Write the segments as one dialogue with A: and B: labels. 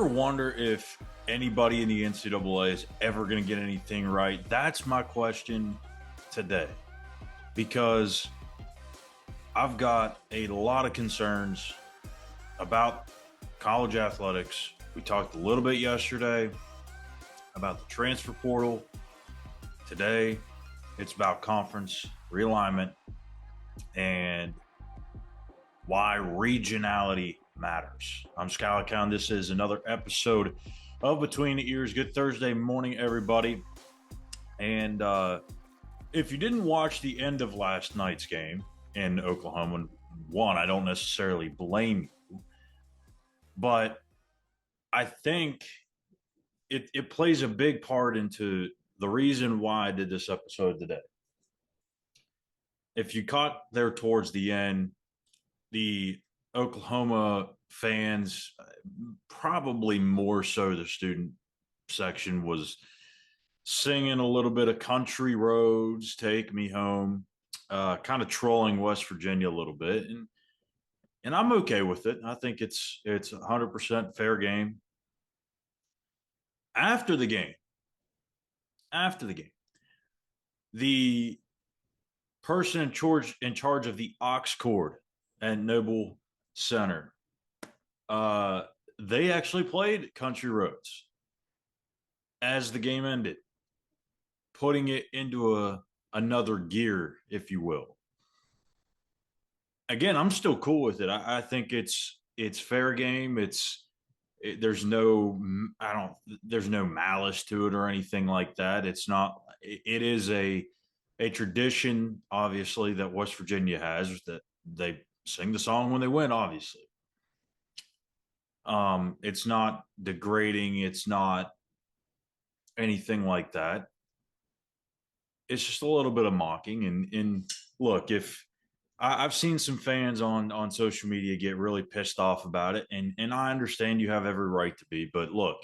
A: ever wonder if anybody in the NCAA is ever going to get anything right? That's my question today because I've got a lot of concerns about college athletics. We talked a little bit yesterday about the transfer portal. Today, it's about conference realignment and why regionality matters. I'm Schuyler Callihan. This is another episode of Between the Eers. Good Thursday morning, everybody. And if you didn't watch the end of last night's game in Oklahoma, one, I don't necessarily blame you, but I think it plays a big part into the reason why I did this episode today. If you caught there towards the end, the Oklahoma fans, probably more so the student section, was singing a little bit of Country Roads, Take Me Home, kind of trolling West Virginia a little bit. And I'm okay with it. I think it's 100% fair game. After the game, the person in charge of the aux cord at Noble Center, they actually played Country Roads as the game ended, putting it into another gear, if you will. Again, I'm still cool with it. I think it's fair game. There's no malice to it or anything like that. It's not. It is a tradition, obviously, that West Virginia has, that they sing the song when they win, obviously. It's not degrading. It's not anything like that. It's just a little bit of mocking. And look, if I've seen some fans on social media get really pissed off about it, and I understand you have every right to be, but look,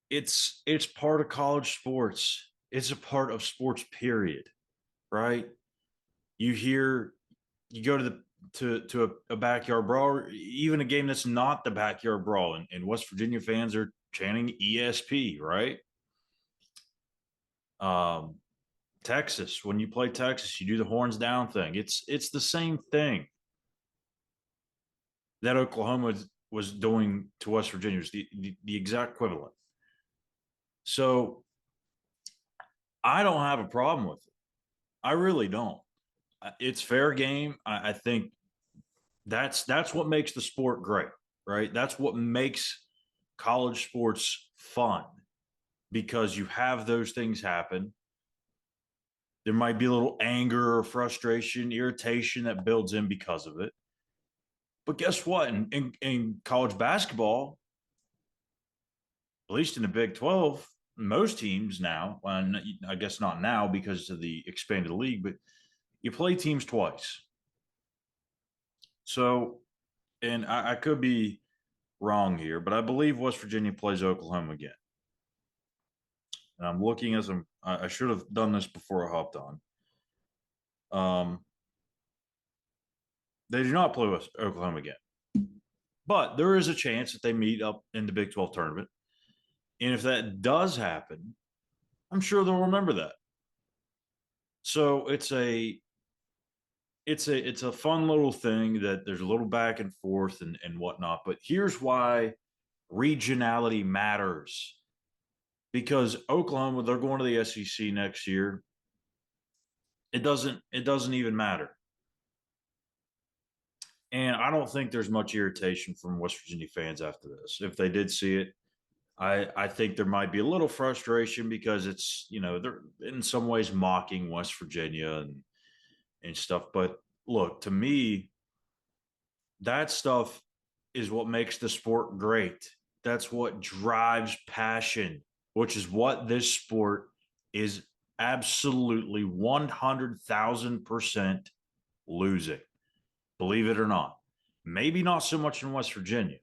A: it's part of college sports. It's a part of sports, period. Right? You go to a backyard brawl, even a game that's not the backyard brawl, and West Virginia fans are chanting ESP, right? Texas, when you play Texas, you do the horns down thing. It's the same thing that Oklahoma was doing to West Virginia. It's the exact equivalent. So I don't have a problem with it. I really don't. It's fair game. I think that's what makes the sport great, right? That's what makes college sports fun, because you have those things happen. There might be a little anger or frustration, irritation that builds in because of it. But guess what? In college basketball, at least in the Big 12, most teams now, well, I guess not now because of the expanded league, but you play teams twice. So, and I could be wrong here, but I believe West Virginia plays Oklahoma again. And I'm looking as I should have done this before I hopped on. They do not play with Oklahoma again, but there is a chance that they meet up in the Big 12 tournament. And if that does happen, I'm sure they'll remember that. So it's a fun little thing that there's a little back and forth and whatnot. But here's why regionality matters. Because Oklahoma, they're going to the SEC next year. It doesn't even matter. And I don't think there's much irritation from West Virginia fans after this. If they did see it, I think there might be a little frustration because it's, they're in some ways mocking West Virginia and stuff. But look, to me, that stuff is what makes the sport great. That's what drives passion, which is what this sport is absolutely 100,000% losing. Believe it or not. Maybe not so much in West Virginia,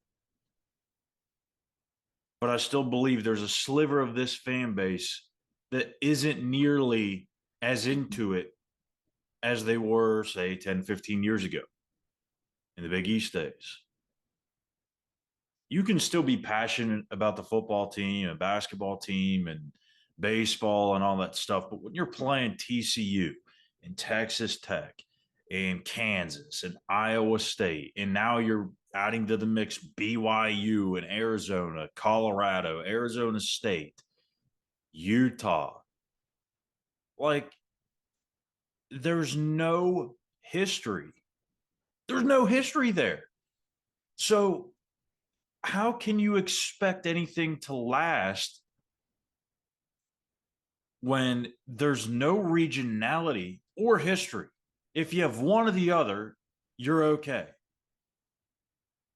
A: but I still believe there's a sliver of this fan base that isn't nearly as into it as they were, say, 10, 15 years ago in the Big East days. you can still be passionate about the football team and basketball team and baseball and all that stuff. But when you're playing TCU and Texas Tech and Kansas and Iowa State, and now you're adding to the mix BYU and Arizona, Colorado, Arizona State, Utah, like there's no history. There's no history there. So how can you expect anything to last when there's no regionality or history? If you have one or the other, you're okay.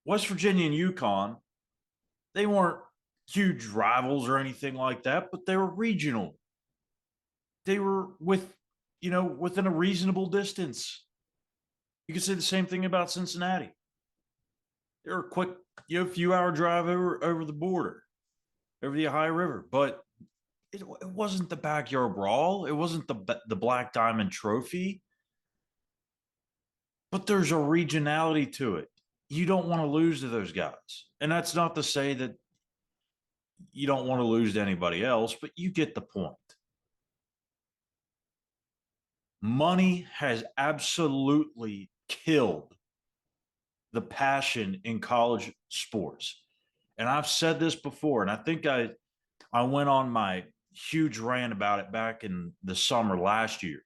A: West Virginia and UConn, they weren't huge rivals or anything like that, but they were regional. They were within a reasonable distance. You could say the same thing about Cincinnati. They were a quick, few hour drive over the border, over the Ohio River, but it wasn't the backyard brawl. It wasn't the Black Diamond Trophy, but there's a regionality to it. You don't want to lose to those guys, and that's not to say that you don't want to lose to anybody else, but you get the point. Money has absolutely killed the passion in college sports. And I've said this before, and I think I went on my huge rant about it back in the summer last year,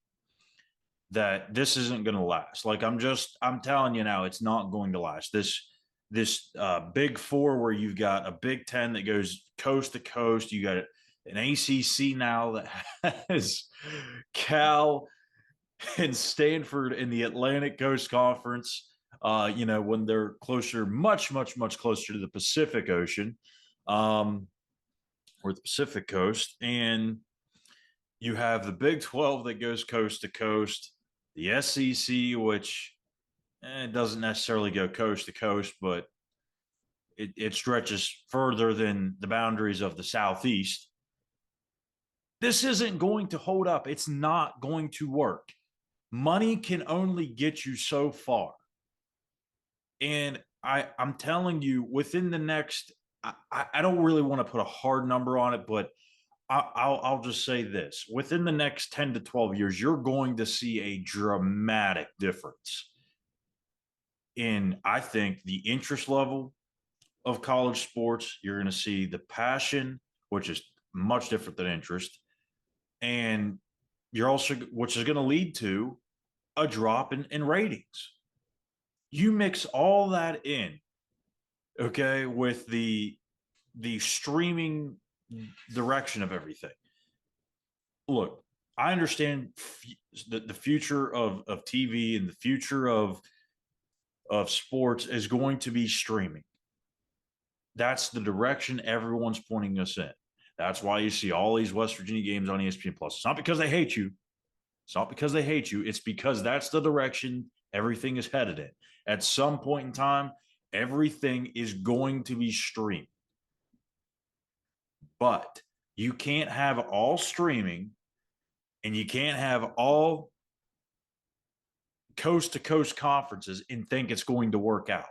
A: that this isn't going to last. Like I'm telling you now, it's not going to last. This Big Four, where you've got a Big Ten that goes coast to coast, you got an ACC now that has Cal and Stanford in the Atlantic Coast Conference. When they're closer, much, much, much closer to the Pacific Ocean, or the Pacific Coast, and you have the Big 12 that goes coast to coast, the SEC, which doesn't necessarily go coast to coast, but it stretches further than the boundaries of the Southeast. This isn't going to hold up. It's not going to work. Money can only get you so far. And I'm telling you, within the next, I don't really want to put a hard number on it, but I'll just say this: within the next 10 to 12 years, you're going to see a dramatic difference in, I think, the interest level of college sports. You're going to see the passion, which is much different than interest, and you're also, which is going to lead to a drop in ratings. You mix all that in, okay, with the streaming direction of everything. Look, I understand the future of TV and the future of sports is going to be streaming. That's the direction everyone's pointing us in. That's why you see all these West Virginia games on ESPN Plus. It's not because they hate you. It's not because they hate you. It's because that's the direction everything is headed in. At some point in time, everything is going to be streamed. But you can't have all streaming, and you can't have all coast to coast conferences and think it's going to work out.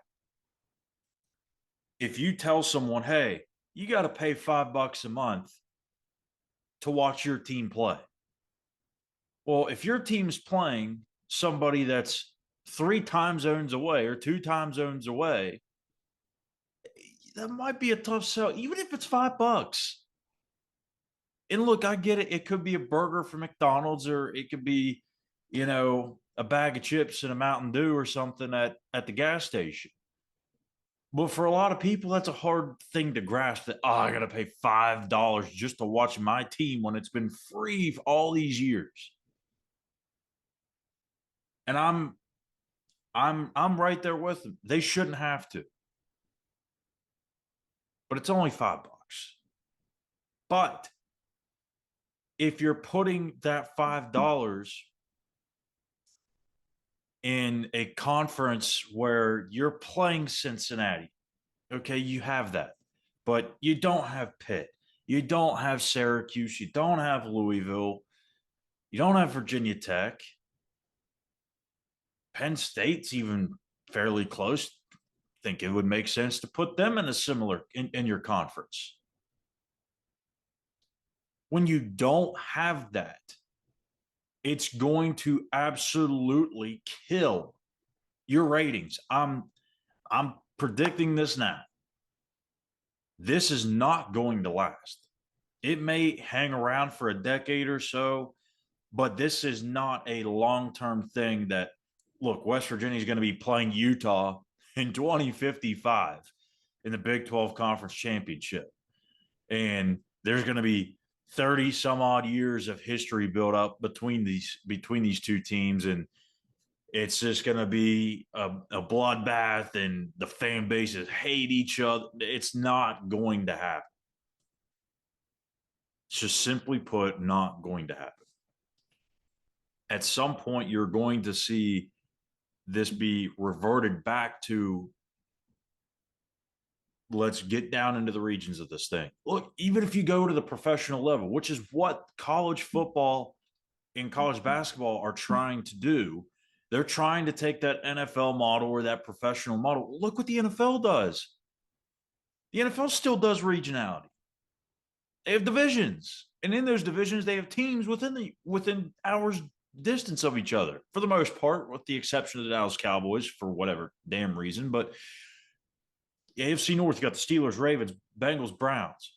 A: If you tell someone, hey, you got to pay $5 a month to watch your team play. Well, if your team's playing somebody that's 3 time zones away or 2 time zones away, that might be a tough sell, even if it's $5. And look, I get it. It could be a burger from McDonald's, or it could be, a bag of chips and a Mountain Dew or something at the gas station. But for a lot of people, that's a hard thing to grasp, that, I got to pay $5 just to watch my team when it's been free for all these years. And I'm right there with them. They shouldn't have to. But it's only $5. But if you're putting that $5 in a conference where you're playing Cincinnati, okay, you have that. But you don't have Pitt. You don't have Syracuse. You don't have Louisville. You don't have Virginia Tech. Penn State's even fairly close. think it would make sense to put them in a similar in your conference. When you don't have that, it's going to absolutely kill your ratings. I'm predicting this now. This is not going to last. It may hang around for a decade or so, but this is not a long-term thing that, look, West Virginia is going to be playing Utah in 2055 in the Big 12 Conference Championship. And there's going to be 30 some odd years of history built up between these two teams, and it's just going to be a bloodbath, and the fan bases hate each other. It's not going to happen. It's just simply put, not going to happen. At some point, you're going to see this be reverted back to, let's get down into the regions of this thing. Look, even if you go to the professional level, which is what college football and college basketball are trying to do, they're trying to take that NFL model or that professional model. Look what the NFL does. The NFL still does regionality. They have divisions, and in those divisions, they have teams within hours distance of each other for the most part, with the exception of the Dallas Cowboys for whatever damn reason. But AFC North, you got the Steelers, Ravens, Bengals, Browns.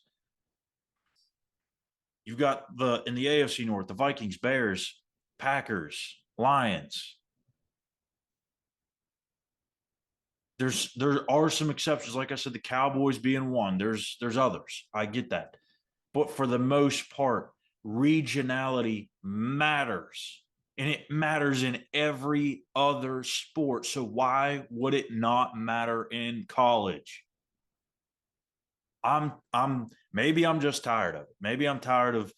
A: You've got in the AFC North, the Vikings, Bears, Packers, Lions. There are some exceptions, like I said, the Cowboys being one. There's others. I get that. But for the most part, regionality matters. And it matters in every other sport. So why would it not matter in college? Maybe I'm just tired of it. Maybe I'm tired of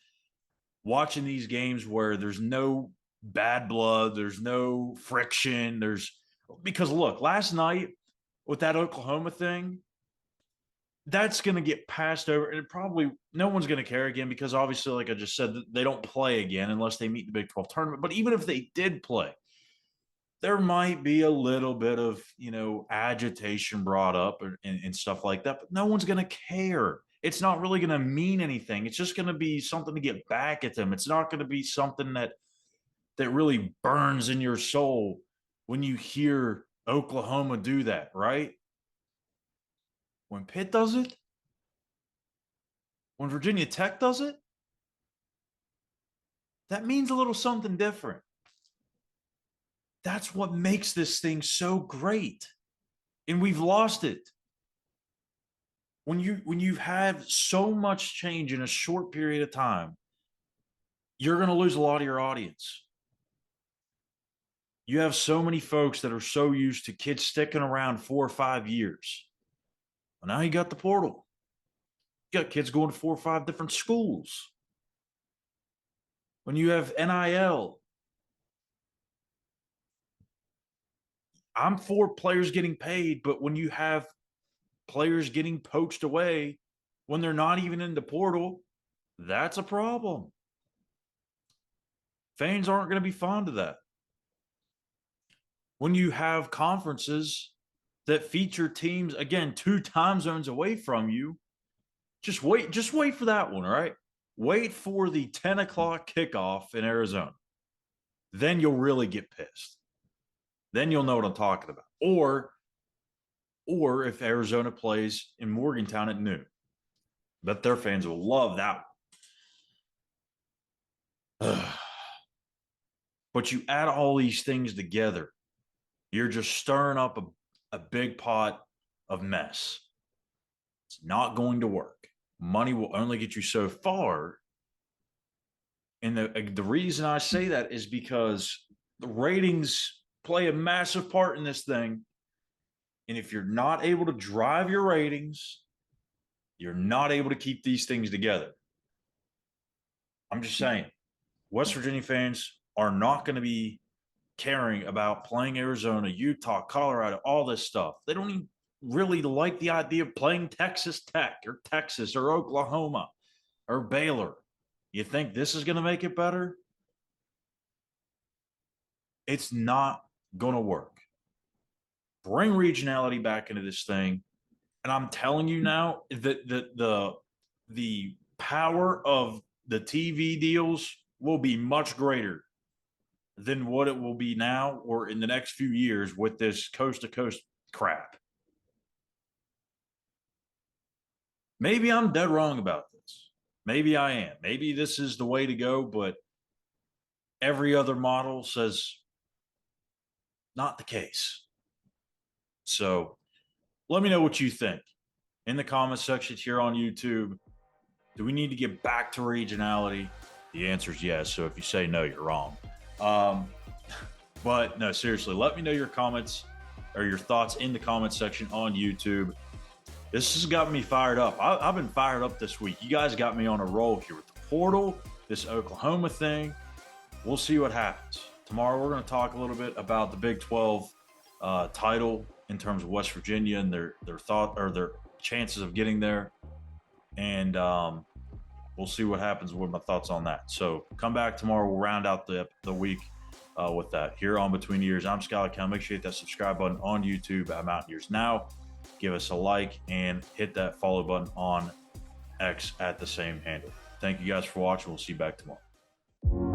A: watching these games where there's no bad blood, there's no friction, because look, last night with that Oklahoma thing, that's going to get passed over, and probably no one's going to care again, because obviously, like I just said, they don't play again unless they meet the Big 12 tournament. But even if they did play, there might be a little bit of, agitation brought up and stuff like that, but no one's going to care. It's not really going to mean anything. It's just going to be something to get back at them. It's not going to be something that really burns in your soul when you hear Oklahoma do that, right? When Pitt does it, when Virginia Tech does it, that means a little something different. That's what makes this thing so great. And we've lost it. When you have so much change in a short period of time, you're going to lose a lot of your audience. You have so many folks that are so used to kids sticking around 4 or 5 years. Well, now you got the portal. You got kids going to 4 or 5 different schools. When you have NIL, I'm for players getting paid, but when you have players getting poached away when they're not even in the portal, that's a problem. Fans aren't going to be fond of that. When you have conferences that feature teams, again, 2 time zones away from you, just wait for that one, all right? Wait for the 10 o'clock kickoff in Arizona. Then you'll really get pissed. Then you'll know what I'm talking about. Or if Arizona plays in Morgantown at noon, bet their fans will love that one. But you add all these things together, you're just stirring up a big pot of mess. It's not going to work. Money will only get you so far. And the reason I say that is because the ratings play a massive part in this thing. And if you're not able to drive your ratings, you're not able to keep these things together. I'm just saying, West Virginia fans are not going to be caring about playing Arizona, Utah, Colorado, all this stuff. They don't even really like the idea of playing Texas Tech or Texas or Oklahoma or Baylor. You think this is going to make it better? It's not going to work. bring regionality back into this thing. And I'm telling you now that the power of the TV deals will be much greater than what it will be now or in the next few years with this coast to coast crap. Maybe I'm dead wrong about this. Maybe I am. Maybe this is the way to go, but every other model says not the case. So let me know what you think in the comment section here on YouTube. Do we need to get back to regionality? The answer is yes. So if you say no, you're wrong. But no, seriously, let me know your comments or your thoughts in the comment section on YouTube. This has got me fired up. I've been fired up this week. You guys got me on a roll here with the portal, this Oklahoma thing. We'll see what happens. Tomorrow, we're going to talk a little bit about the Big 12 title in terms of West Virginia and their thought or their chances of getting there. And we'll see what happens with my thoughts on that. So come back tomorrow. We'll round out the week with that. Here on Between Ears, I'm Schuyler Callihan. Make sure you hit that subscribe button on YouTube at Mountain Ears Now. Give us a like and hit that follow button on X at the same handle. Thank you guys for watching. We'll see you back tomorrow.